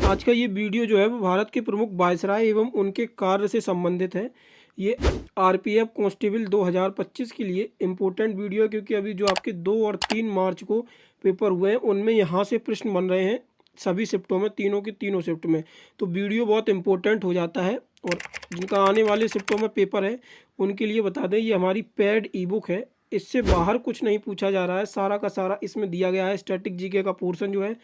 आज का ये वीडियो जो है वो भारत के प्रमुख वायसराय एवं उनके कार्य से संबंधित है। ये आरपीएफ कांस्टेबल 2025 के लिए इम्पोर्टेंट वीडियो है, क्योंकि अभी जो आपके 2 और 3 मार्च को पेपर हुए हैं उनमें यहाँ से प्रश्न बन रहे हैं सभी शिफ्टों में, तीनों के तीनों शिफ्ट में। तो वीडियो बहुत इंपॉर्टेंट हो जाता है। और जिनका आने वाले शिफ्टों में पेपर है उनके लिए बता दें, ये हमारी पेड ई बुक है। इससे बाहर कुछ नहीं पूछा जा रहा है, सारा का सारा इसमें दिया गया है। स्टैटिक जीके का पोर्शन जो है,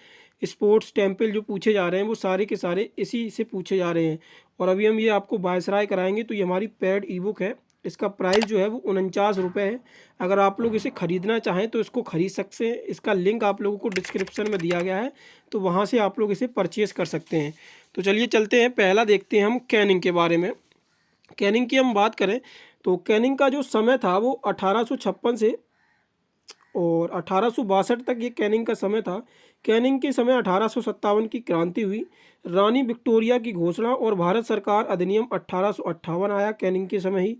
स्पोर्ट्स टेम्पल जो पूछे जा रहे हैं वो सारे के सारे इसी से पूछे जा रहे हैं। और अभी हम ये आपको वायसराय कराएंगे। तो ये हमारी पेड ई बुक है। इसका प्राइस जो है वो 49 रुपये है। अगर आप लोग इसे ख़रीदना चाहें तो इसको ख़रीद सकते हैं। इसका लिंक आप लोगों को डिस्क्रिप्शन में दिया गया है, तो वहाँ से आप लोग इसे परचेज़ कर सकते हैं। तो चलिए चलते हैं, पहला देखते हैं हम कैनिंग के बारे में। कैनिंग की हम बात करें तो कैनिंग का जो समय था वो 1856 से और 1862 तक ये कैनिंग का समय था। कैनिंग के समय 1857 की क्रांति हुई, रानी विक्टोरिया की घोषणा और भारत सरकार अधिनियम 1858 आया कैनिंग के समय ही।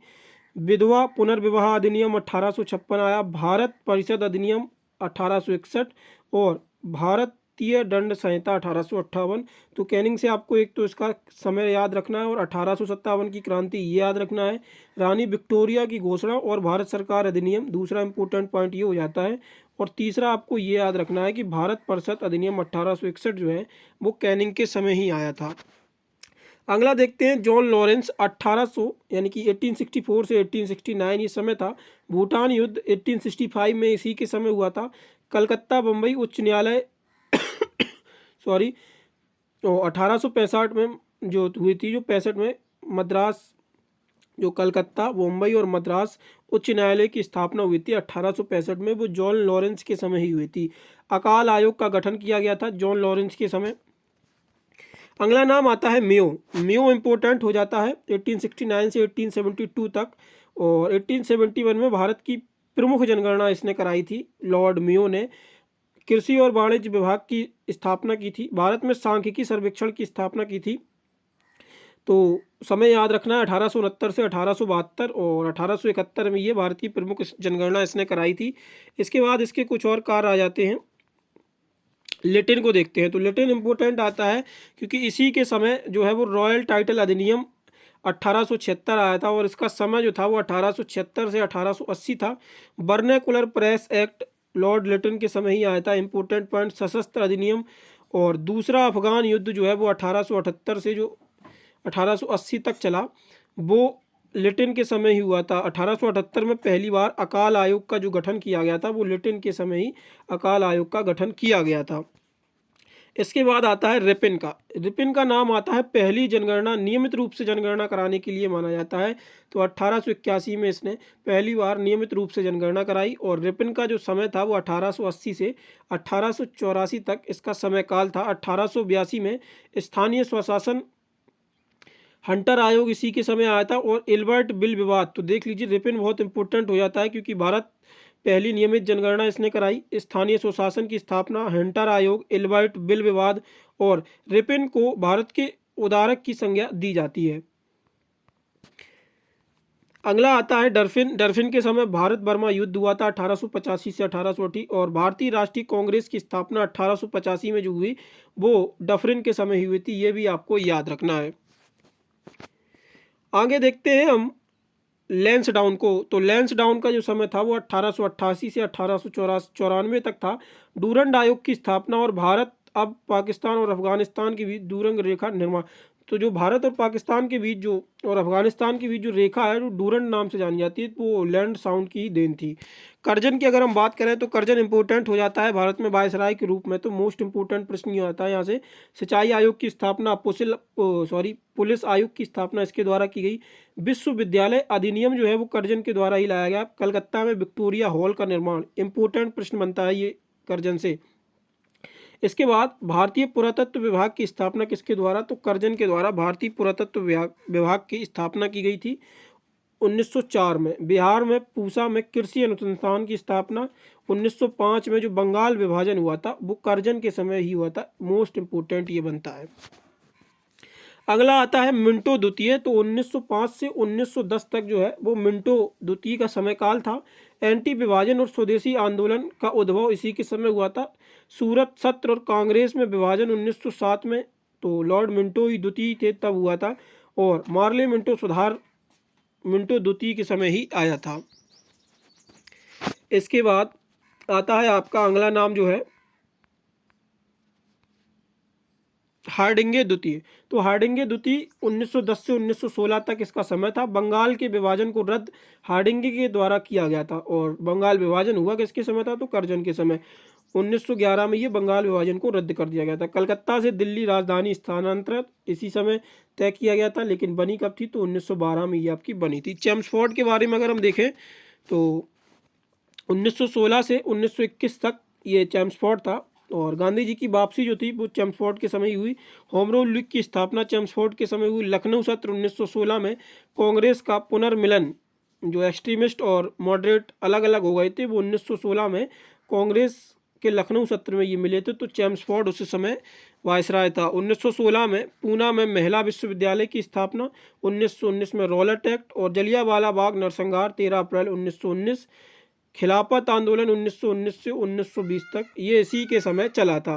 विधवा पुनर्विवाह अधिनियम 1856 आया, भारत परिषद अधिनियम 1861 और भारतीय दंड संहिता 1858। तो कैनिंग से आपको एक तो इसका समय याद रखना है और 1857 की क्रांति ये याद रखना है, रानी विक्टोरिया की घोषणा और भारत सरकार अधिनियम, दूसरा इंपॉर्टेंट पॉइंट ये हो जाता है। और तीसरा आपको ये याद रखना है कि भारत परिषद अधिनियम 1861 जो है वो कैनिंग के समय ही आया था। अगला देखते हैं, जॉन लॉरेंस 1800 यानी कि 1864 से 1869 ये समय था। भूटान युद्ध 1865 में इसी के समय हुआ था। कलकत्ता बम्बई उच्च न्यायालय सॉरी 1865 में जो हुई थी, जो 65 में मद्रास, जो कलकत्ता बम्बई और मद्रास उच्च न्यायालय की स्थापना हुई थी 1865 में, वो जॉन लॉरेंस के समय ही हुई थी। अकाल आयोग का गठन किया गया था जॉन लॉरेंस के समय। अगला नाम आता है मेयो। मेयो इम्पोर्टेंट हो जाता है 1869 से 1872 तक। और 1871 में भारत की प्रमुख जनगणना इसने कराई थी, लॉर्ड मेयो ने। कृषि और वाणिज्य विभाग की स्थापना की थी। भारत में सांख्यिकी सर्वेक्षण की स्थापना की थी। तो समय याद रखना है 1869 से 1872 और 1871 में ये भारत की प्रमुख जनगणना इसने कराई थी। इसके बाद इसके कुछ और कार्य आ जाते हैं। लेटिन को देखते हैं, तो लेटिन इम्पोर्टेंट आता है क्योंकि इसी के समय जो है वो रॉयल टाइटल अधिनियम 1876 आया था और इसका समय जो था वो 1876 से 1880 था। Vernacular press act Lord Latin के समय ही आया था। इम्पोर्टेंट पॉइंट, सशस्त्र अधिनियम। और दूसरा अफगान युद्ध जो है वो 1878 से जो 1880 तक चला, वो लेटिन के समय ही हुआ था। 1878 में पहली बार अकाल आयोग का जो गठन किया गया था वो लेटिन के समय ही अकाल आयोग का गठन किया गया था। इसके बाद आता है रिपिन का। रिपिन का नाम आता है पहली जनगणना नियमित रूप से जनगणना कराने के लिए माना जाता है। तो 1881 में इसने पहली बार नियमित रूप से जनगणना कराई। और रिपिन का जो समय था वो 1880 से 1884 तक इसका समय काल था। 1882 में स्थानीय स्वशासन हंटर आयोग इसी के समय आया था। और एल्बर्ट बिल विवाद, तो देख लीजिए रिपिन बहुत इंपॉर्टेंट हो जाता है क्योंकि भारत पहली नियमित जनगणना इसने कराई, स्थानीय स्वशासन की स्थापना, हंटर आयोग, एल्बर्ट बिल विवाद। और रिपिन को भारत के उदारक की संज्ञा दी जाती है। अगला आता है डरफिन। डरफिन के समय भारत बर्मा युद्ध हुआ था 1885 से 1880 और भारतीय राष्ट्रीय कांग्रेस की स्थापना 1885 में जो हुई वो डफरिन के समय ही हुई थी। ये भी आपको याद रखना है। आगे देखते हैं हम लैंसडाउन को। तो लैंसडाउन का जो समय था वो 1888 से 1894 तक था। डूरंड आयोग की स्थापना और भारत अब पाकिस्तान और अफगानिस्तान के बीच डूरंग रेखा निर्माण। तो जो भारत और पाकिस्तान के बीच जो और अफगानिस्तान के बीच जो रेखा है वो डूरंड नाम से जानी जाती है, तो वो लैंड साउंड की ही देन थी। करजन की अगर हम बात करें तो करजन इंपॉर्टेंट हो जाता है भारत में वायसराय के रूप में। तो मोस्ट इंपॉर्टेंट प्रश्न ये आता है यहाँ से। सिंचाई आयोग की स्थापना, पुलिस आयोग की स्थापना इसके द्वारा की गई। विश्वविद्यालय अधिनियम जो है वो करजन के द्वारा ही लाया गया। कलकत्ता में विक्टोरिया हॉल का निर्माण, इंपॉर्टेंट प्रश्न बनता है ये करजन से। इसके बाद भारतीय पुरातत्व विभाग की स्थापना किसके द्वारा, तो करजन के द्वारा भारतीय पुरातत्व विभाग की स्थापना की गई थी 1904 में। बिहार में पूसा में कृषि अनुसंधान की स्थापना 1905 में। जो बंगाल विभाजन हुआ था वो करजन के समय ही हुआ था। मोस्ट इंपोर्टेंट ये बनता है। अगला आता है मिंटो द्वितीय। तो 1905 से 1910 तक जो है वो मिंटो द्वितीय का समय काल था। एंटी विभाजन और स्वदेशी आंदोलन का उद्भव इसी के समय हुआ था। सूरत सत्र और कांग्रेस में विभाजन 1907 में। तो लॉर्ड मिंटो ही द्वितीय थे तब हुआ था, और मार्ले मिंटो सुधार मिंटो द्वितीय के समय ही आया था। इसके बाद आता है आपका अगला नाम जो है हार्डिंगे द्वितीय। तो हार्डिंगे द्वितीय 1910 से 1916 तक इसका समय था। बंगाल के विभाजन को रद्द हार्डिंगे के द्वारा किया गया था, और बंगाल विभाजन हुआ किसके समय था, तो करजन के समय 1911 में ये बंगाल विभाजन को रद्द कर दिया गया था। कलकत्ता से दिल्ली राजधानी स्थानांतरित इसी समय तय किया गया था, लेकिन बनी कब थी, तो 1912 में ये आपकी बनी थी। चेम्सफोर्ड के बारे में अगर हम देखें तो 1916 से 1921 तक ये चेम्सफोर्ड था, और गांधी जी की वापसी जो थी वो चेम्सफोर्ड के समय हुई। होम रूल लीग की स्थापना चेम्सफोर्ड के समय हुई। लखनऊ सत्र 1916 में कांग्रेस का पुनर्मिलन, जो एक्सट्रीमिस्ट और मॉडरेट अलग अलग हो गए थे वो 1916 में कांग्रेस के लखनऊ सत्र में ये मिले थे। तो चेम्सफोर्ड उस समय वायसराय था। 1916 में पूना में महिला विश्वविद्यालय की स्थापना, 1919 में रॉलेट एक्ट और जलियांवाला बाग नरसंहार 13 अप्रैल 1919, खिलाफत आंदोलन 1919 से 1920 तक ये इसी के समय चला था।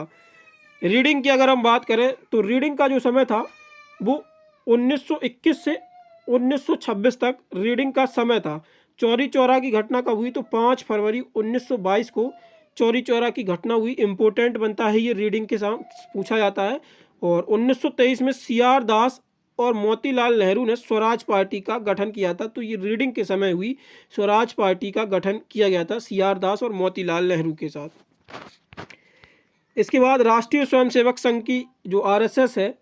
रीडिंग की अगर हम बात करें तो रीडिंग का जो समय था वो 1921 से 1926 तक रीडिंग का समय था। चौरी चौरा की घटना कब हुई, तो 5 फरवरी 1922 को चौरी चौरा की घटना हुई। इम्पोर्टेंट बनता है ये रीडिंग के साथ पूछा जाता है। और 1923 में CR दास और मोतीलाल नेहरू ने स्वराज पार्टी का गठन किया था। तो ये रीडिंग के समय हुई, स्वराज पार्टी का गठन किया गया था CR दास और मोतीलाल नेहरू के साथ। इसके बाद राष्ट्रीय स्वयंसेवक संघ की जो RSS है,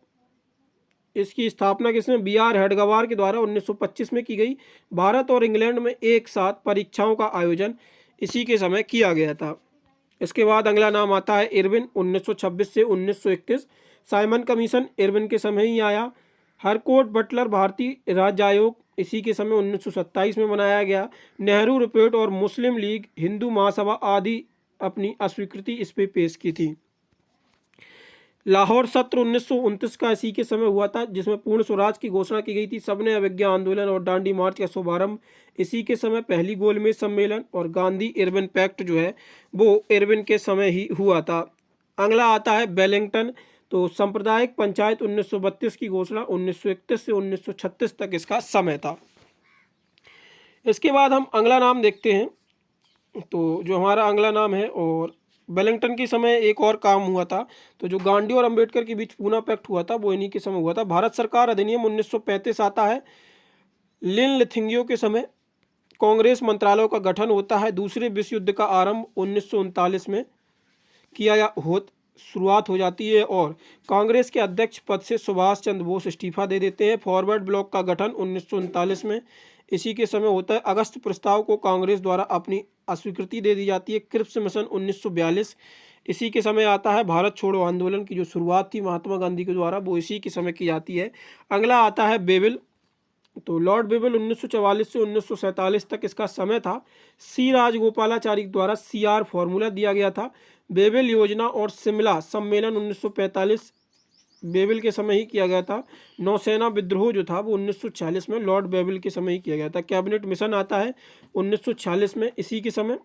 इसकी स्थापना किसने, BR हेडगवार के द्वारा 1925 में की गई। भारत और इंग्लैंड में एक साथ परीक्षाओं का आयोजन इसी के समय किया गया था। इसके बाद अगला नाम आता है इरविन 1926 से 1931। साइमन कमीशन इरविन के समय ही आया। हरकोट बटलर भारतीय राज्य आयोग इसी के समय 1927 में बनाया गया। नेहरू रिपोर्ट और मुस्लिम लीग हिंदू महासभा आदि अपनी अस्वीकृति इस पे पेश की थी। लाहौर सत्र 1929 का इसी के समय हुआ था, जिसमें पूर्ण स्वराज की घोषणा की गई थी। सबने अवज्ञा आंदोलन और दांडी मार्च का शुभारंभ इसी के समय। पहली गोलमेज सम्मेलन और गांधी इरविन पैक्ट जो है वो इरविन के समय ही हुआ था। अगला आता है वेलिंगटन। तो सांप्रदायिक पंचायत 1932 की घोषणा 1931 से 1936 तक इसका समय था। इसके बाद हम अगला नाम देखते हैं। तो जो हमारा अगला नाम है, और वेलिंगटन के समय एक और काम हुआ था। तो जो गांधी और अंबेडकर के बीच पूना पैक्ट हुआ था वो इन्हीं के समय हुआ था। भारत सरकार अधिनियम 1935 आता है। लिन लिथिंगियो के समय कांग्रेस मंत्रालयों का गठन होता है। दूसरे विश्व युद्ध का आरंभ 1939 में शुरुआत हो जाती है, और कांग्रेस के अध्यक्ष पद से सुभाष चंद्र बोस इस्तीफा दे देते हैं। फॉरवर्ड ब्लॉक का गठन 1939 में इसी के समय होता है। अगस्त प्रस्ताव को कांग्रेस द्वारा अपनी अस्वीकृति दे दी जाती है। क्रिप्स मिशन 1942 इसी के समय आता है। भारत छोड़ो आंदोलन की जो शुरुआत थी महात्मा गांधी के द्वारा वो इसी के समय की जाती है। अगला आता है बेबिल। तो लॉर्ड बेबिल 1944 से 1947 तक इसका समय था। C राजगोपालाचारी द्वारा CR फॉर्मूला दिया गया था। बेबिल योजना और शिमला सम्मेलन 1945 बेबिल के समय ही किया गया था। नौसेना विद्रोह जो था वो 1946 में लॉर्ड बेबिल के समय ही किया गया था। कैबिनेट मिशन आता है 1946 में इसी के समय,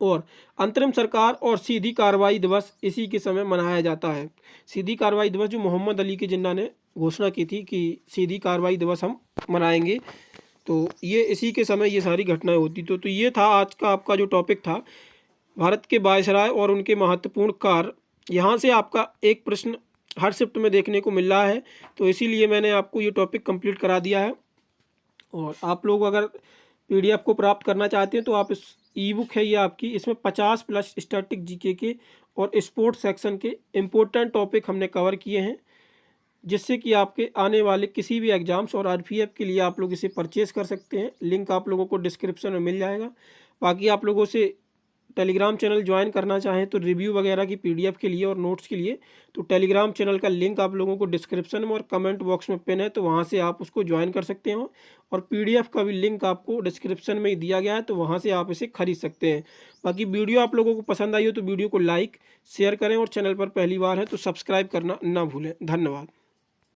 और अंतरिम सरकार और सीधी कार्रवाई दिवस इसी के समय मनाया जाता है। सीधी कार्रवाई दिवस जो मोहम्मद अली के जिन्ना ने घोषणा की थी कि सीधी कार्रवाई दिवस हम मनाएंगे, तो ये इसी के समय ये सारी घटनाएं होती। तो ये था आज का आपका जो टॉपिक था, भारत के वायसराय और उनके महत्वपूर्ण कार्य। यहाँ से आपका एक प्रश्न हर शिफ्ट में देखने को मिल रहा है, तो इसीलिए मैंने आपको ये टॉपिक कंप्लीट करा दिया है। और आप लोग अगर PDF को प्राप्त करना चाहते हैं तो आप इस ई-बुक है ये आपकी, इसमें 50+ स्टैटिक GK के और स्पोर्ट्स सेक्शन के इम्पोर्टेंट टॉपिक हमने कवर किए हैं, जिससे कि आपके आने वाले किसी भी एग्जाम्स और RPF के लिए आप लोग इसे परचेज़ कर सकते हैं। लिंक आप लोगों को डिस्क्रिप्शन में मिल जाएगा। बाकी आप लोगों से टेलीग्राम चैनल ज्वाइन करना चाहें तो रिव्यू वगैरह की PDF के लिए और नोट्स के लिए, तो टेलीग्राम चैनल का लिंक आप लोगों को डिस्क्रिप्शन में और कमेंट बॉक्स में पिन है, तो वहां से आप उसको ज्वाइन कर सकते हो। और PDF का भी लिंक आपको डिस्क्रिप्शन में ही दिया गया है, तो वहां से आप इसे खरीद सकते हैं। बाकी वीडियो आप लोगों को पसंद आई हो तो वीडियो को लाइक शेयर करें, और चैनल पर पहली बार है तो सब्सक्राइब करना ना भूलें। धन्यवाद।